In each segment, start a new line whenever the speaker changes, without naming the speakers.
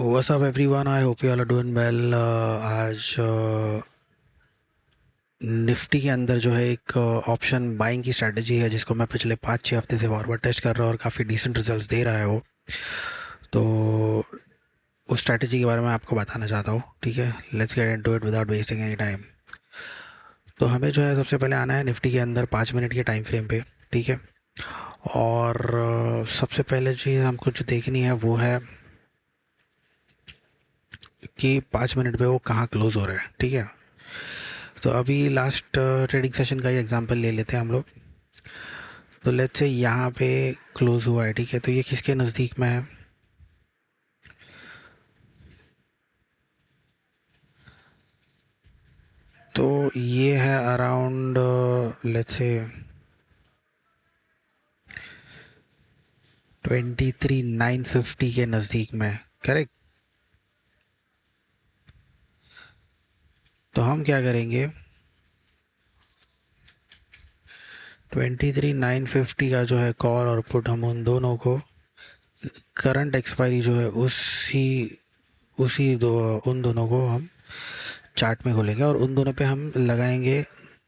What's up everyone? I hope you all are doing well. आज Nifty के अंदर जो है एक ऑप्शन बाइंग की स्ट्रैटेजी है जिसको मैं पिछले 5-6 हफ्ते से फॉरवर्ड टेस्ट कर रहा हूँ और काफ़ी डिसेंट रिजल्ट्स दे रहा है वो। तो उस स्ट्रैटेजी के बारे में आपको बताना चाहता हूँ। ठीक है, let's get into it without wasting any time. तो हमें जो है सबसे पहले आना है निफ्टी के अंदर 5 मिनट के टाइम फ्रेम पे। ठीक है, और सबसे पहले चीज़ हमको जो देखनी है वो है कि 5 मिनट पे वो कहाँ क्लोज हो रहा है। ठीक है, तो अभी लास्ट ट्रेडिंग सेशन का ही एग्जांपल ले लेते हैं हम लोग। तो लेट्स से यहाँ पे क्लोज हुआ है। ठीक है, तो ये किसके नज़दीक में है? तो ये है अराउंड लेट्स से 23,950 के नज़दीक में। करेक्ट। तो हम क्या करेंगे, 23,950 का जो है कॉल और पुट, हम उन दोनों को करंट एक्सपायरी जो है उसी उसी दो उन दोनों को हम चार्ट में खोलेंगे और उन दोनों पे हम लगाएंगे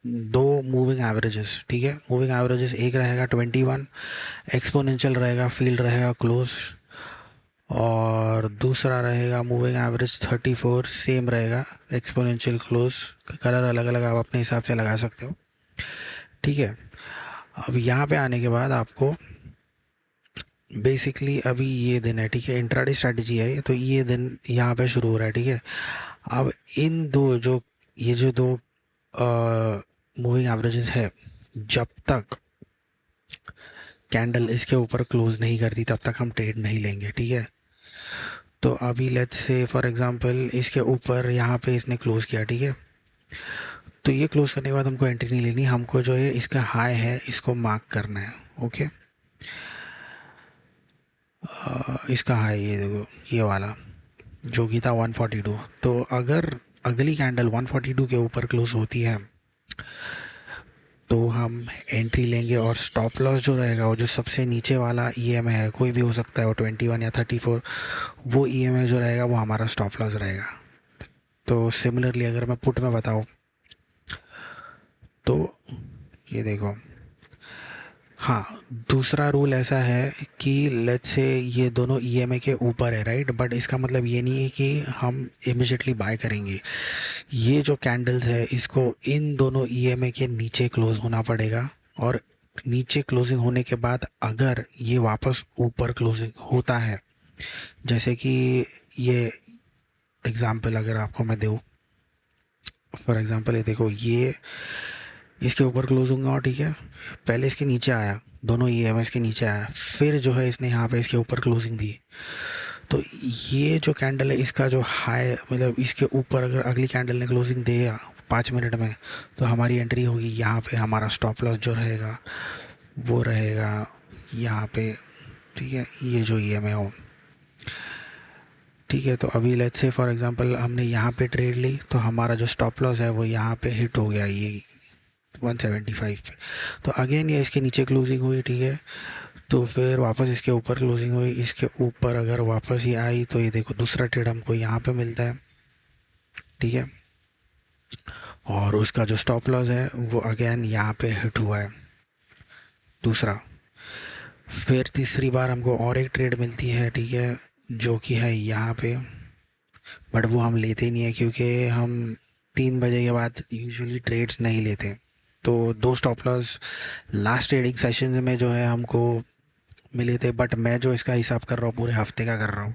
दो मूविंग एवरेजेस। ठीक है, मूविंग एवरेजेस एक रहेगा 21, एक्सपोनेंशियल रहेगा, फील्ड रहेगा क्लोज, और दूसरा रहेगा मूविंग एवरेज 34, सेम रहेगा, एक्सपोनेंशियल क्लोज। कलर अलग अलग आप अपने हिसाब से लगा सकते हो। ठीक है, अब यहाँ पे आने के बाद आपको बेसिकली अभी ये दिन है। ठीक है, इंट्राडे स्ट्रैटेजी है ये, तो ये दिन यहाँ पे शुरू हो रहा है। ठीक है, अब इन दो जो ये जो दो मूविंग एवरेजेस है, जब तक कैंडल इसके ऊपर क्लोज नहीं करती तब तक हम ट्रेड नहीं लेंगे। ठीक है, तो अभी लेट्स से फॉर एग्जांपल इसके ऊपर यहाँ पे इसने क्लोज किया। ठीक है, तो ये क्लोज करने के बाद हमको एंट्री नहीं लेनी, हमको जो है इसका हाई है इसको मार्क करना है। ओके, इसका हाई ये देखो, ये वाला जो कि था 142। तो अगर अगली कैंडल 142 के ऊपर क्लोज होती है तो हम एंट्री लेंगे, और स्टॉप लॉस जो रहेगा वो जो सबसे नीचे वाला ईएमआई है, कोई भी हो सकता है वो 21 या 34, वो ईएमआई जो रहेगा वो हमारा स्टॉप लॉस रहेगा। तो सिमिलरली अगर मैं पुट में बताऊँ तो ये देखो, हाँ, दूसरा रूल ऐसा है कि लेट्स से ये दोनों ईएमआई के ऊपर है, राइट, बट इसका मतलब ये नहीं है कि हम इमिजिएटली बाय करेंगे। ये जो कैंडल्स है इसको इन दोनों ईएमआई के नीचे क्लोज होना पड़ेगा, और नीचे क्लोजिंग होने के बाद अगर ये वापस ऊपर क्लोजिंग होता है, जैसे कि ये एग्जांपल अगर आपको मैं दूँ, फॉर एग्जांपल ये देखो, ये इसके ऊपर क्लोज होगा। ठीक है, पहले इसके नीचे आया, दोनों ई एम के नीचे आया, फिर जो है इसने यहाँ पे इसके ऊपर क्लोजिंग दी। तो ये जो कैंडल है इसका जो हाई, मतलब इसके ऊपर अगर अगली कैंडल ने क्लोजिंग दिया 5 मिनट में, तो हमारी एंट्री होगी यहाँ पे, हमारा स्टॉप लॉस जो रहेगा वो रहेगा यहाँ पे। ठीक है, ये जो ई एम हो। ठीक है, तो अभी लेट्स से फॉर एग्जांपल हमने यहाँ पे ट्रेड ली, तो हमारा जो स्टॉप लॉस है वो यहाँ पे हिट हो गया, ये 175 पे। तो अगेन ये इसके नीचे क्लोजिंग हुई। ठीक है, तो फिर वापस इसके ऊपर क्लोजिंग हुई, इसके ऊपर अगर वापस ही आई तो ये देखो दूसरा ट्रेड हमको यहाँ पे मिलता है। ठीक है, और उसका जो स्टॉप लॉस है वो अगेन यहाँ पे हिट हुआ है, दूसरा। फिर तीसरी बार हमको और एक ट्रेड मिलती है। ठीक है, जो कि है यहाँ पे, बट वो हम लेते ही नहीं है क्योंकि हम 3 बजे के बाद यूजुअली ट्रेड्स नहीं लेते। तो दो stop loss last trading session में जो है हमको मिले थे, बट मैं जो इसका हिसाब कर रहा हूँ पूरे हफ्ते का कर रहा हूँ,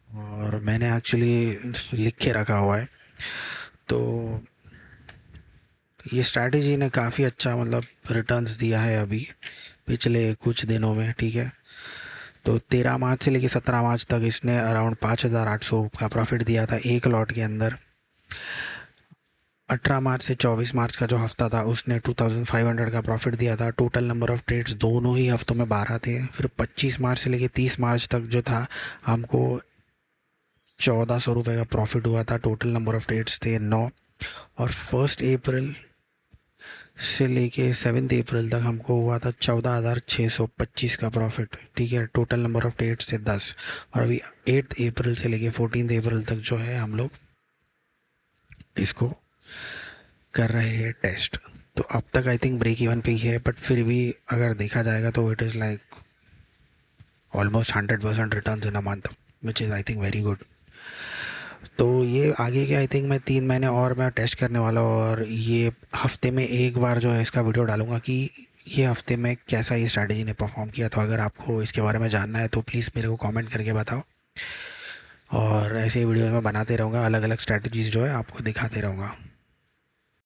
और मैंने एक्चुअली लिख के रखा हुआ है। तो ये स्ट्रैटेजी ने काफ़ी अच्छा मतलब रिटर्न्स दिया है अभी पिछले कुछ दिनों में। ठीक है, तो 13 मार्च से लेके 17 मार्च तक इसने अराउंड 5,800 का प्रॉफिट दिया था एक लॉट के अंदर। 18 मार्च से 24 मार्च का जो हफ्ता था उसने 2,500 का प्रॉफिट दिया था। टोटल नंबर ऑफ ट्रेड्स दोनों ही हफ्तों में 12 थे। फिर 25 मार्च से लेके 30 मार्च तक जो था हमको 1,400 रुपये का प्रॉफिट हुआ था। टोटल नंबर ऑफ ट्रेड्स थे 9। और 1 अप्रैल से लेके 7 अप्रैल तक हमको हुआ था 14,625 का प्रॉफिट, ठीक है। टोटल नंबर ऑफ ट्रेड से 10। और अभी 8 अप्रैल से लेके 14 अप्रैल तक जो है हम लोग इसको कर रहे हैं टेस्ट। तो अब तक आई थिंक ब्रेक इवन पे ही है, बट फिर भी अगर देखा जाएगा तो it is like almost 100% return in a month, which is I think very good. तो ये आगे के आई थिंक मैं 3 महीने और मैं टेस्ट करने वाला हूँ, और ये हफ्ते में एक बार जो है इसका वीडियो डालूंगा कि ये हफ्ते में कैसा ये स्ट्रैटेजी ने परफॉर्म किया। तो अगर आपको इसके बारे में जानना है तो प्लीज़ मेरे को कमेंट करके बताओ, और ऐसे ही वीडियोस में बनाते रहूँगा, अलग अलग स्ट्रैटेजीज़ जो है आपको दिखाते रहूँगा।